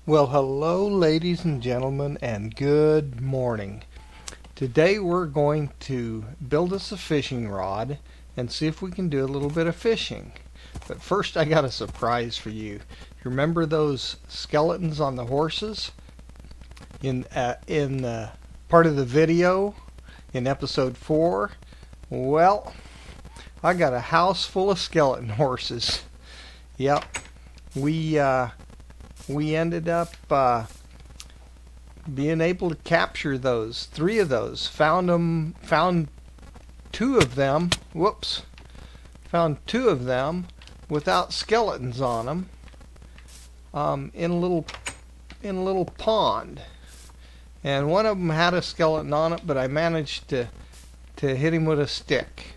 Well, hello, ladies and gentlemen, and good morning. Today we're going to build us a fishing rod and see if we can do a little bit of fishing. But first, I got a surprise for you. You remember those skeletons on the horses in part of the video in episode 4? Well, I got a house full of skeleton horses. Yep, we ended up being able to capture those. 3 of those. Found 2 of them. Whoops. Found 2 of them without skeletons on them. In a little pond. And one of them had a skeleton on it, but I managed to hit him with a stick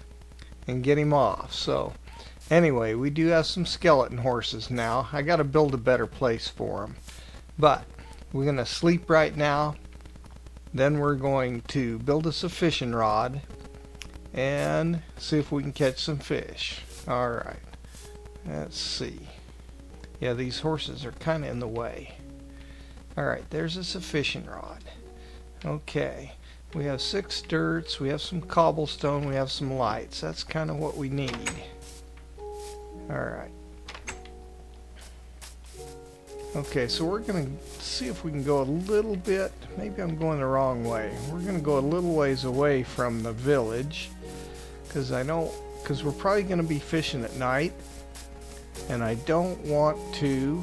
and get him off. So anyway, we do have some skeleton horses now. I got to build a better place for them. But we're going to sleep right now. Then we're going to build us a fishing rod and see if we can catch some fish. Alright, let's see. Yeah, these horses are kind of in the way. Alright, there's us a fishing rod. Okay, we have 6 dirts, we have some cobblestone, we have some lights. That's kind of what we need. Alright. Okay, so we're going to see if we can go a little bit. Maybe I'm going the wrong way. We're going to go a little ways away from the village because we're probably going to be fishing at night, and I don't want to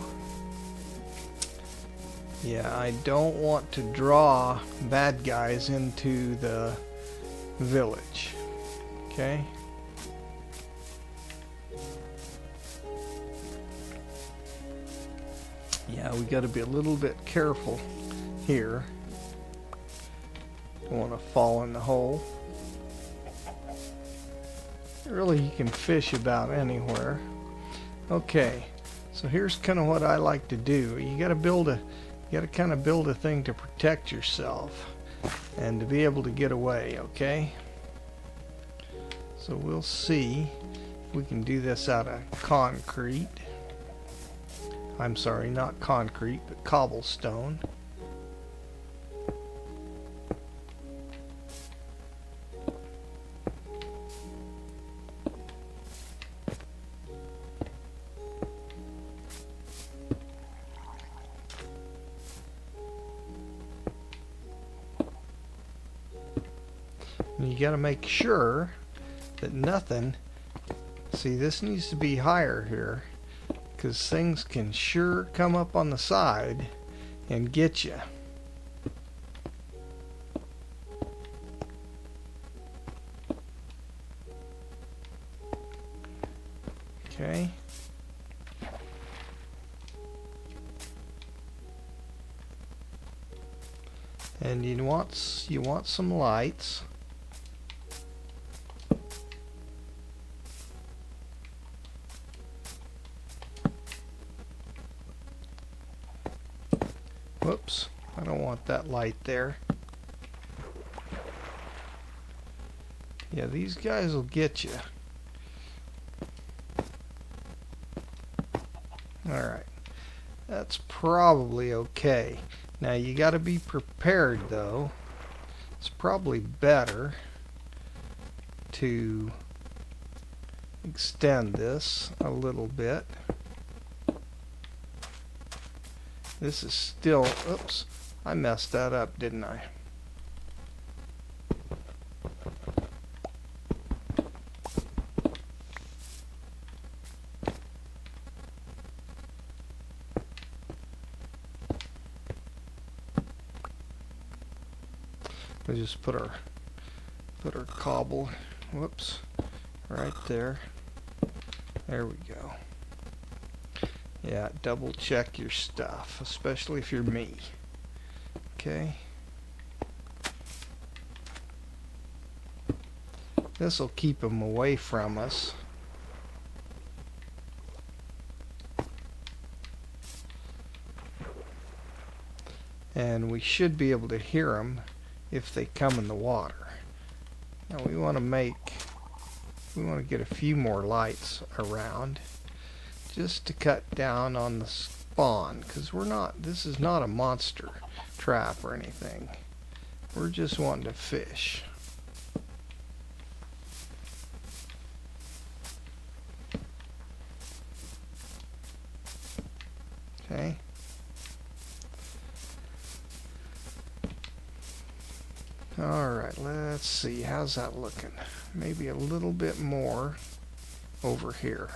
draw bad guys into the village. Okay? Yeah, we got to be a little bit careful here. Don't want to fall in the hole. Really, you can fish about anywhere. Okay, so here's kind of what I like to do. You got to kind of build a thing to protect yourself and to be able to get away. Okay. So we'll see if we can do this out of concrete. I'm sorry, not concrete, but cobblestone. And you got to make sure that nothing, see, this needs to be higher here, because things can sure come up on the side and get you. Okay. And you want some lights. Whoops, I don't want that light there. Yeah, these guys will get you. Alright, that's probably okay. Now you got to be prepared though. It's probably better to extend this a little bit. This is still, oops, I messed that up, didn't I? We just put our cobble, whoops, right there. There we go. Yeah, double check your stuff, especially if you're me. Okay. This will keep them away from us. And we should be able to hear them if they come in the water. Now we want to get a few more lights around, just to cut down on spawn, because this is not a monster trap or anything. We're just wanting to fish. Okay. Alright, let's see. How's that looking? Maybe a little bit more over here.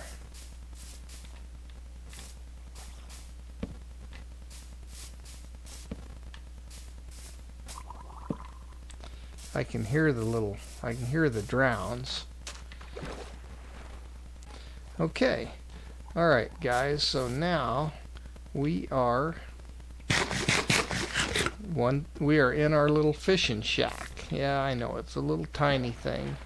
I can hear the drowns. Okay. Alright, guys, so now we are in our little fishing shack. Yeah, I know, it's a little tiny thing.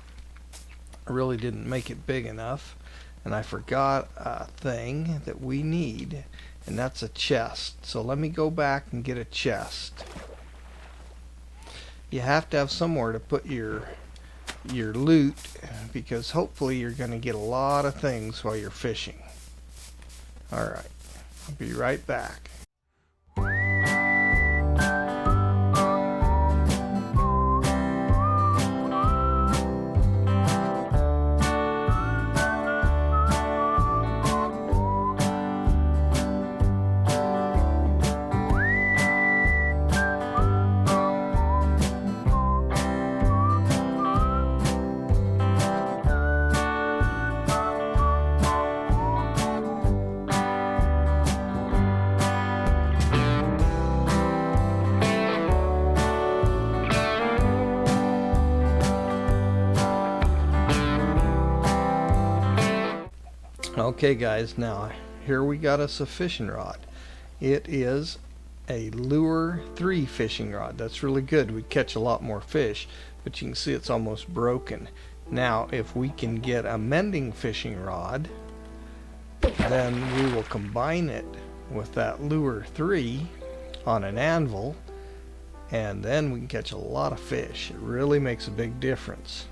I really didn't make it big enough, and I forgot a thing that we need, and that's a chest. So let me go back and get a chest. You have to have somewhere to put your loot, because hopefully you're going to get a lot of things while you're fishing. Alright, I'll be right back. Okay guys, now here we got us a fishing rod. It is a Lure 3 fishing rod. That's really good. We catch a lot more fish, but you can see it's almost broken. Now if we can get a mending fishing rod, then we will combine it with that Lure 3 on an anvil, and then we can catch a lot of fish. It really makes a big difference.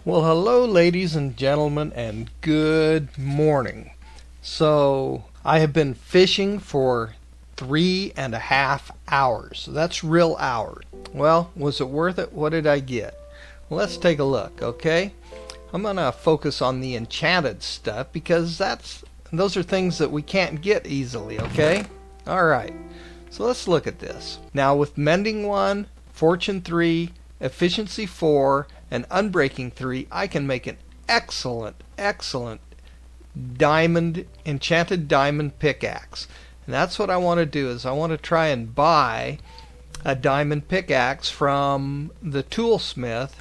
Well, hello, ladies and gentlemen, and good morning. So, I have been fishing for 3.5 hours. So that's real hours. Well, was it worth it? What did I get? Well, let's take a look, okay? I'm going to focus on the enchanted stuff because those are things that we can't get easily, okay? All right. So let's look at this. Now, with Mending 1, Fortune 3, Efficiency 4, and Unbreaking 3, I can make an excellent enchanted diamond pickaxe. And that's what I want to do, is I want to try and buy a diamond pickaxe from the toolsmith,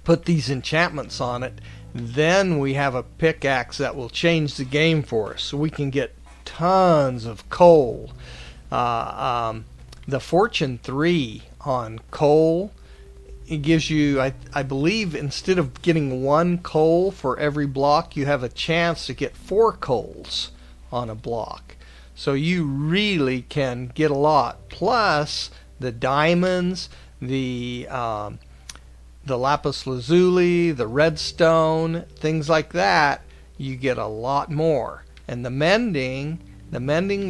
put these enchantments on it, then we have a pickaxe that will change the game for us, so we can get tons of coal. The Fortune 3 on coal, it gives you, I believe, instead of getting 1 coal for every block, you have a chance to get 4 coals on a block. So you really can get a lot. Plus the diamonds, the lapis lazuli, the redstone, things like that, you get a lot more. And the mending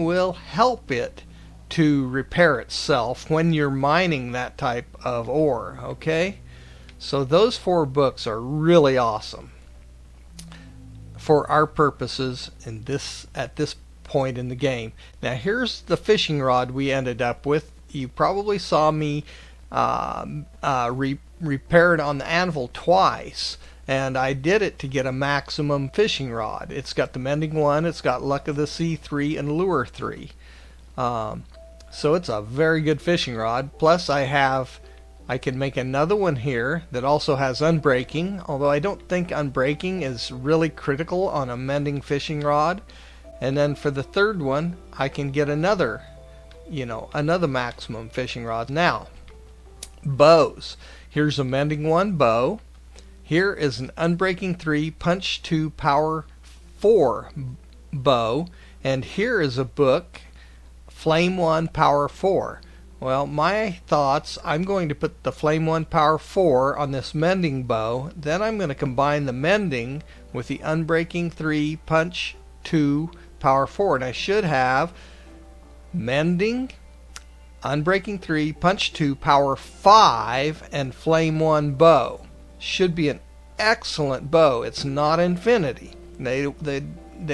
will help it to repair itself when you're mining that type of ore, okay? So those 4 books are really awesome for our purposes at this point in the game. Now here's the fishing rod we ended up with. You probably saw me repair it on the anvil twice, and I did it to get a maximum fishing rod. It's got the Mending 1, it's got Luck of the Sea 3, and Lure 3. So it's a very good fishing rod. Plus I can make another one here that also has unbreaking, although I don't think unbreaking is really critical on a mending fishing rod. And then for the third one, I can get another maximum fishing rod. Now, bows. Here's a Mending 1 bow. Here is an Unbreaking 3 Punch 2 Power 4 bow. And here is a book, Flame 1 Power 4. Well, my thoughts, I'm going to put the Flame 1 Power 4 on this mending bow. Then I'm going to combine the mending with the Unbreaking 3 Punch 2 Power 4. And I should have mending, Unbreaking 3, Punch 2, Power 5, and Flame 1 bow. Should be an excellent bow. It's not infinity. They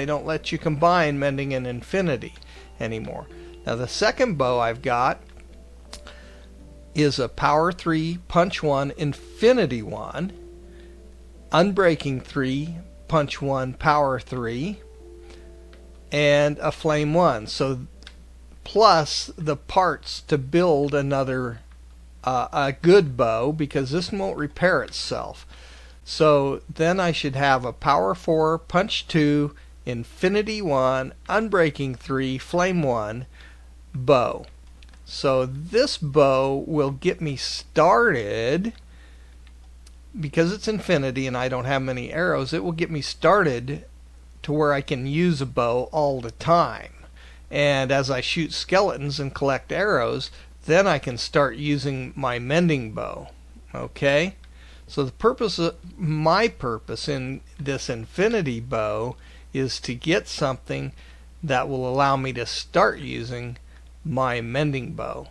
don't let you combine mending and infinity anymore. Now the second bow I've got is a Power 3, Punch 1, Infinity 1, Unbreaking 3, Punch 1, Power 3, and a Flame 1. So plus the parts to build another a good bow, because this one won't repair itself. So then I should have a Power 4, Punch 2, Infinity 1, Unbreaking 3, Flame 1 bow. So this bow will get me started, because it's infinity and I don't have many arrows. It will get me started to where I can use a bow all the time. And as I shoot skeletons and collect arrows, then I can start using my mending bow. Okay? So my purpose in this infinity bow is to get something that will allow me to start using my mending bow.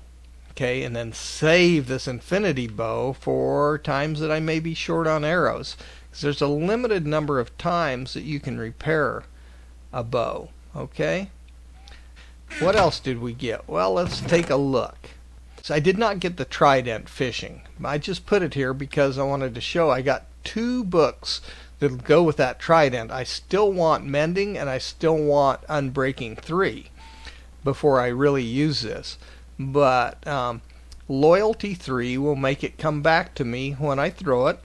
Okay? And then save this infinity bow for times that I may be short on arrows. Because there's a limited number of times that you can repair a bow. Okay? What else did we get? Well, let's take a look. So I did not get the trident fishing. I just put it here because I wanted to show I got 2 books that'll go with that trident. I still want mending and I still want Unbreaking 3 before I really use this. But Loyalty 3 will make it come back to me when I throw it.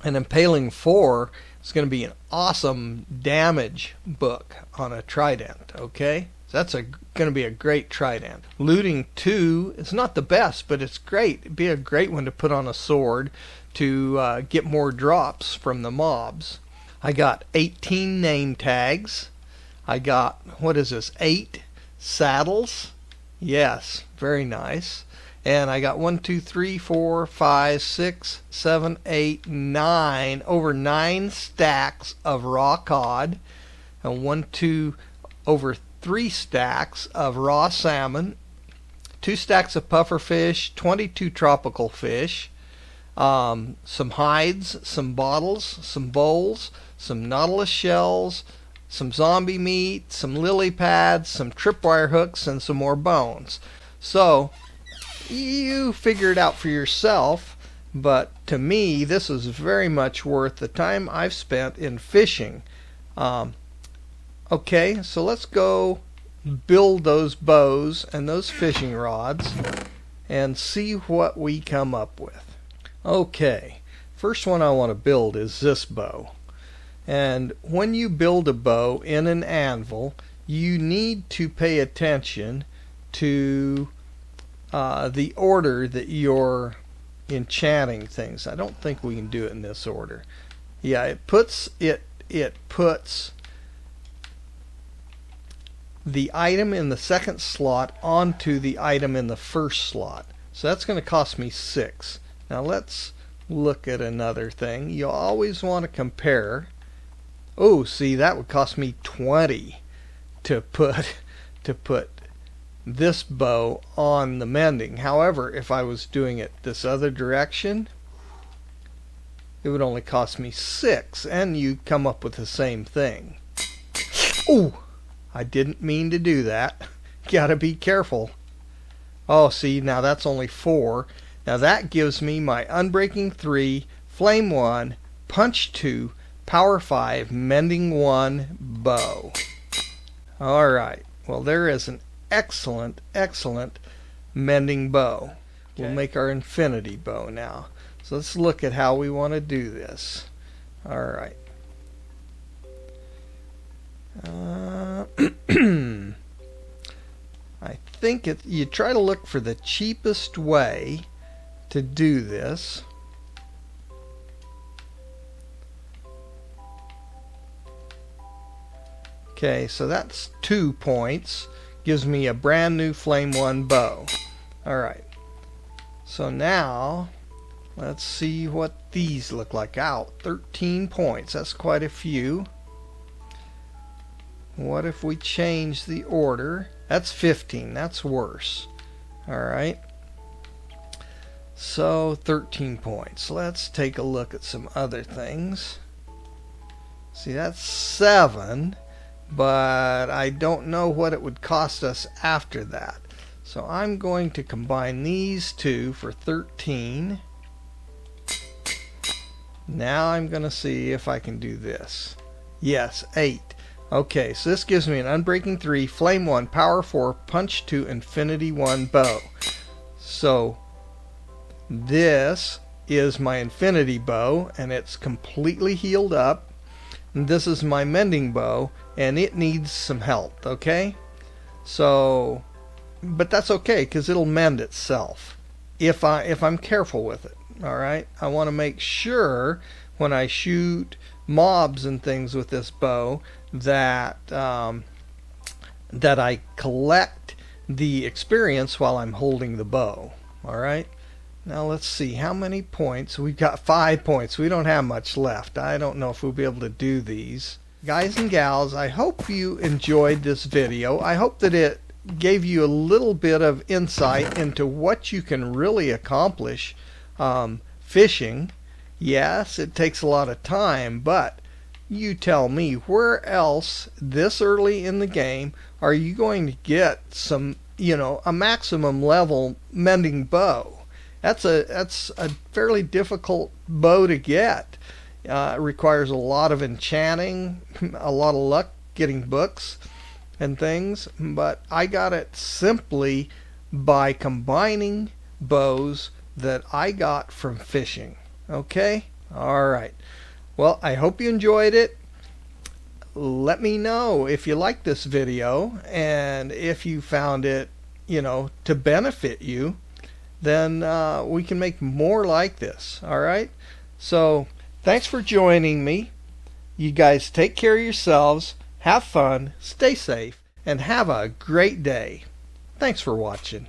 And Impaling 4 is going to be an awesome damage book on a trident. Okay? So that's going to be a great trident. Looting 2 is not the best, but it's great. It'd be a great one to put on a sword to get more drops from the mobs. I got 18 name tags. I got, 8 saddles. Yes, very nice. And I got 1, 2, 3, 4, 5, 6, 7, 8, 9, over 9 stacks of raw cod, and 1, 2, over 3 stacks of raw salmon, 2 stacks of puffer fish, 22 tropical fish, some hides, some bottles, some bowls, some nautilus shells, some zombie meat, some lily pads, some tripwire hooks, and some more bones. So you figure it out for yourself, but to me this is very much worth the time I've spent in fishing. Okay, so let's go build those bows and those fishing rods and see what we come up with. Okay, first one I want to build is this bow. And when you build a bow in an anvil, you need to pay attention to the order that you're enchanting things. I don't think we can do it in this order. Yeah, it puts the item in the second slot onto the item in the first slot. So that's going to cost me 6. Now let's look at another thing. You always want to compare. Oh, see, that would cost me 20 to put this bow on the mending. However, if I was doing it this other direction, it would only cost me 6, and you come up with the same thing. Oh, I didn't mean to do that. Gotta be careful. Oh, see, now that's only 4. Now that gives me my Unbreaking 3, Flame 1, Punch 2, Power 5, Mending 1 bow. Alright, well there is an excellent mending bow. Okay. We'll make our infinity bow now. So let's look at how we want to do this. Alright. I think you try to look for the cheapest way to do this. Okay, so that's 2 points. Gives me a brand new Flame 1 bow. Alright. So now, let's see what these look like. Out, 13 points. That's quite a few. What if we change the order? That's 15. That's worse. Alright. So, 13 points. Let's take a look at some other things. See, that's 7. But I don't know what it would cost us after that. So I'm going to combine these two for 13. Now I'm going to see if I can do this. Yes, 8. Okay, so this gives me an Unbreaking 3, Flame 1, Power 4, Punch 2, Infinity 1 bow. So this is my Infinity bow, and it's completely healed up. And this is my Mending bow, and it needs some help, okay? So, but that's okay, because it'll mend itself if I'm careful with it. All right, I want to make sure when I shoot mobs and things with this bow that that I collect the experience while I'm holding the bow. All right. Now let's see how many points. We've got 5 points. We don't have much left. I don't know if we'll be able to do these. Guys and gals, I hope you enjoyed this video. I hope that it gave you a little bit of insight into what you can really accomplish fishing. Yes, it takes a lot of time, but you tell me, where else this early in the game are you going to get some, a maximum level mending bow? That's a fairly difficult bow to get. It requires a lot of enchanting, a lot of luck getting books and things, but I got it simply by combining bows that I got from fishing. Okay? Alright. Well, I hope you enjoyed it. Let me know if you liked this video, and if you found it, to benefit you, then we can make more like this. Alright? So, thanks for joining me. You guys take care of yourselves, have fun, stay safe, and have a great day. Thanks for watching.